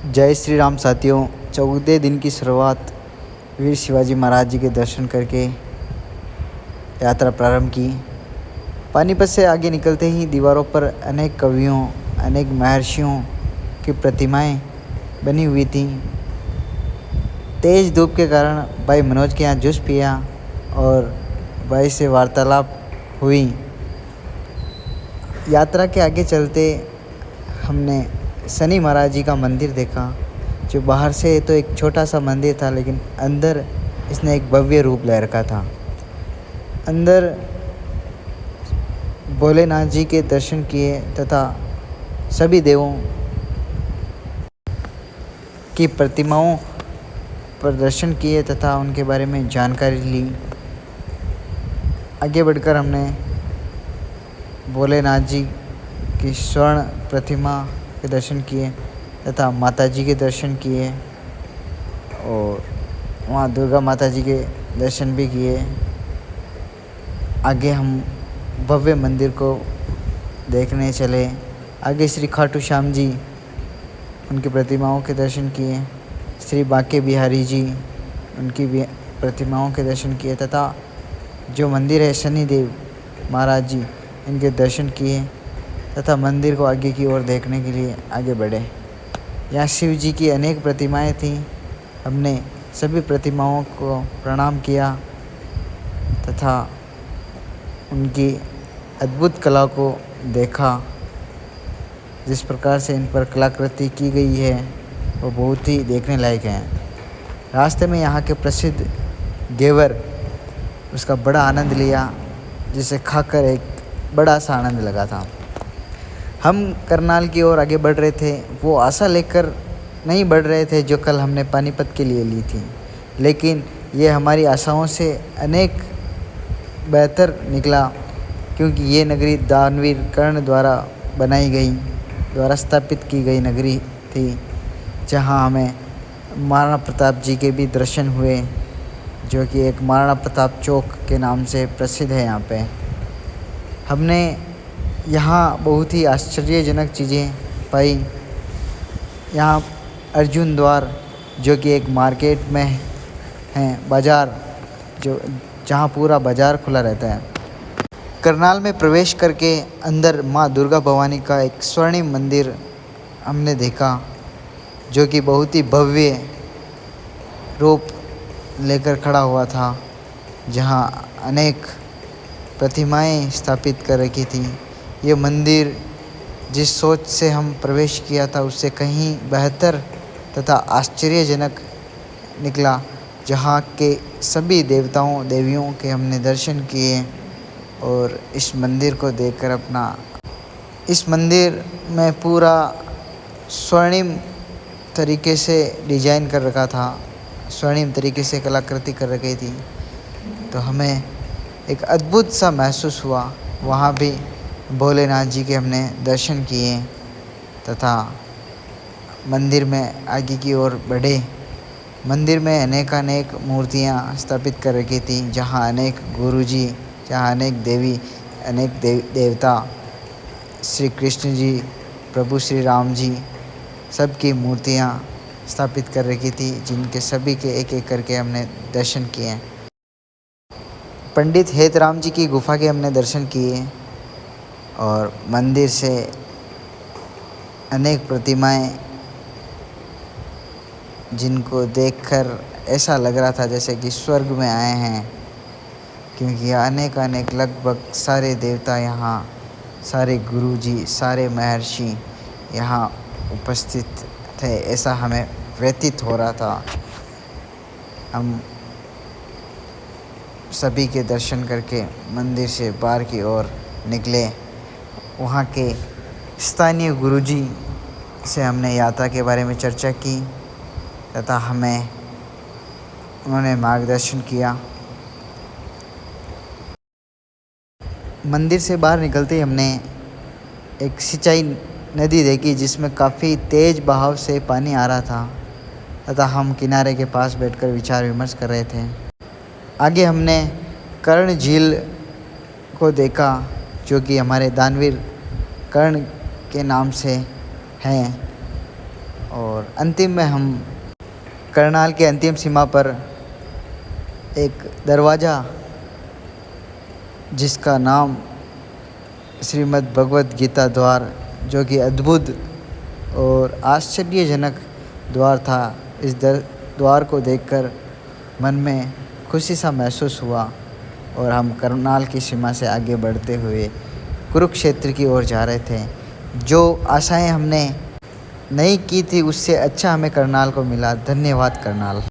जय श्री राम साथियों। 14 दिन की शुरुआत वीर शिवाजी महाराज जी के दर्शन करके यात्रा प्रारंभ की। पानीपत से आगे निकलते ही दीवारों पर अनेक कवियों, अनेक महर्षियों की प्रतिमाएं बनी हुई थीं। तेज धूप के कारण भाई मनोज के यहाँ जूस पिया और भाई से वार्तालाप हुई। यात्रा के आगे चलते हमने शनि महाराज जी का मंदिर देखा, जो बाहर से तो एक छोटा सा मंदिर था, लेकिन अंदर इसने एक भव्य रूप ले रखा था। अंदर भोलेनाथ जी के दर्शन किए तथा सभी देवों की प्रतिमाओं पर दर्शन किए तथा उनके बारे में जानकारी ली। आगे बढ़कर हमने भोलेनाथ जी की स्वर्ण प्रतिमा के दर्शन किए तथा माता जी के दर्शन किए और वहाँ दुर्गा माता जी के दर्शन भी किए। आगे हम भव्य मंदिर को देखने चले। आगे श्री खाटू श्याम जी, उनकी प्रतिमाओं के दर्शन किए। श्री बांके बिहारी जी, उनकी भी प्रतिमाओं के दर्शन किए तथा जो मंदिर है शनिदेव महाराज जी, इनके दर्शन किए तथा मंदिर को आगे की ओर देखने के लिए आगे बढ़े। यहाँ शिव जी की अनेक प्रतिमाएं थीं। हमने सभी प्रतिमाओं को प्रणाम किया तथा उनकी अद्भुत कला को देखा। जिस प्रकार से इन पर कलाकृति की गई है वो बहुत ही देखने लायक है। रास्ते में यहाँ के प्रसिद्ध घेवर, उसका बड़ा आनंद लिया, जिसे खाकर एक बड़ा सा आनंद लगा था। हम करनाल की ओर आगे बढ़ रहे थे। वो आशा लेकर नहीं बढ़ रहे थे जो कल हमने पानीपत के लिए ली थी, लेकिन ये हमारी आशाओं से अनेक बेहतर निकला, क्योंकि ये नगरी दानवीर कर्ण द्वारा बनाई गई, द्वारा स्थापित की गई नगरी थी, जहाँ हमें महाराणा प्रताप जी के भी दर्शन हुए, जो कि एक महाराणा प्रताप चौक के नाम से प्रसिद्ध है। यहाँ पे हमने यहाँ बहुत ही आश्चर्यजनक चीज़ें पाई। यहाँ अर्जुन द्वार, जो कि एक मार्केट में है, बाज़ार, जहाँ पूरा बाज़ार खुला रहता है। करनाल में प्रवेश करके अंदर माँ दुर्गा भवानी का एक स्वर्णिम मंदिर हमने देखा, जो कि बहुत ही भव्य रूप लेकर खड़ा हुआ था, जहाँ अनेक प्रतिमाएं स्थापित कर रखी थी। ये मंदिर जिस सोच से हम प्रवेश किया था उससे कहीं बेहतर तथा आश्चर्यजनक निकला, जहाँ के सभी देवताओं देवियों के हमने दर्शन किए और इस मंदिर को देखकर इस मंदिर में पूरा स्वर्णिम तरीके से डिजाइन कर रखा था, स्वर्णिम तरीके से कलाकृति कर रखी थी, तो हमें एक अद्भुत सा महसूस हुआ। वहाँ भी भोलेनाथ जी के हमने दर्शन किए तथा मंदिर में आगे की ओर बढ़े। मंदिर में अनेक मूर्तियाँ स्थापित कर रखी थी, जहाँ अनेक गुरुजी, जहाँ अनेक देवी, अनेक देवता, श्री कृष्ण जी, प्रभु श्री राम जी, सबकी मूर्तियाँ स्थापित कर रखी थी, जिनके सभी के एक एक करके हमने दर्शन किए। पंडित हेतराम जी की गुफा के हमने दर्शन किए और मंदिर से अनेक प्रतिमाएं, जिनको देखकर ऐसा लग रहा था जैसे कि स्वर्ग में आए हैं, क्योंकि अनेक लगभग सारे देवता यहाँ, सारे गुरुजी, सारे महर्षि यहाँ उपस्थित थे, ऐसा हमें व्यतीत हो रहा था। हम सभी के दर्शन करके मंदिर से बाहर की ओर निकले। वहाँ के स्थानीय गुरुजी से हमने यात्रा के बारे में चर्चा की तथा उन्होंने मार्गदर्शन किया। मंदिर से बाहर निकलते ही हमने एक सिंचाई नदी देखी, जिसमें काफ़ी तेज़ बहाव से पानी आ रहा था तथा हम किनारे के पास बैठकर विचार विमर्श कर रहे थे। आगे हमने कर्ण झील को देखा, जो कि हमारे दानवीर कर्ण के नाम से हैं। और अंतिम में हम करनाल के अंतिम सीमा पर एक दरवाज़ा जिसका नाम श्रीमद् भगवत गीता द्वार, जो कि अद्भुत और आश्चर्यजनक द्वार था, इस द्वार को देखकर मन में खुशी सा महसूस हुआ और हम करनाल की सीमा से आगे बढ़ते हुए कुरुक्षेत्र की ओर जा रहे थे। जो आशाएं हमने नहीं की थी उससे अच्छा हमें करनाल को मिला। धन्यवाद करनाल।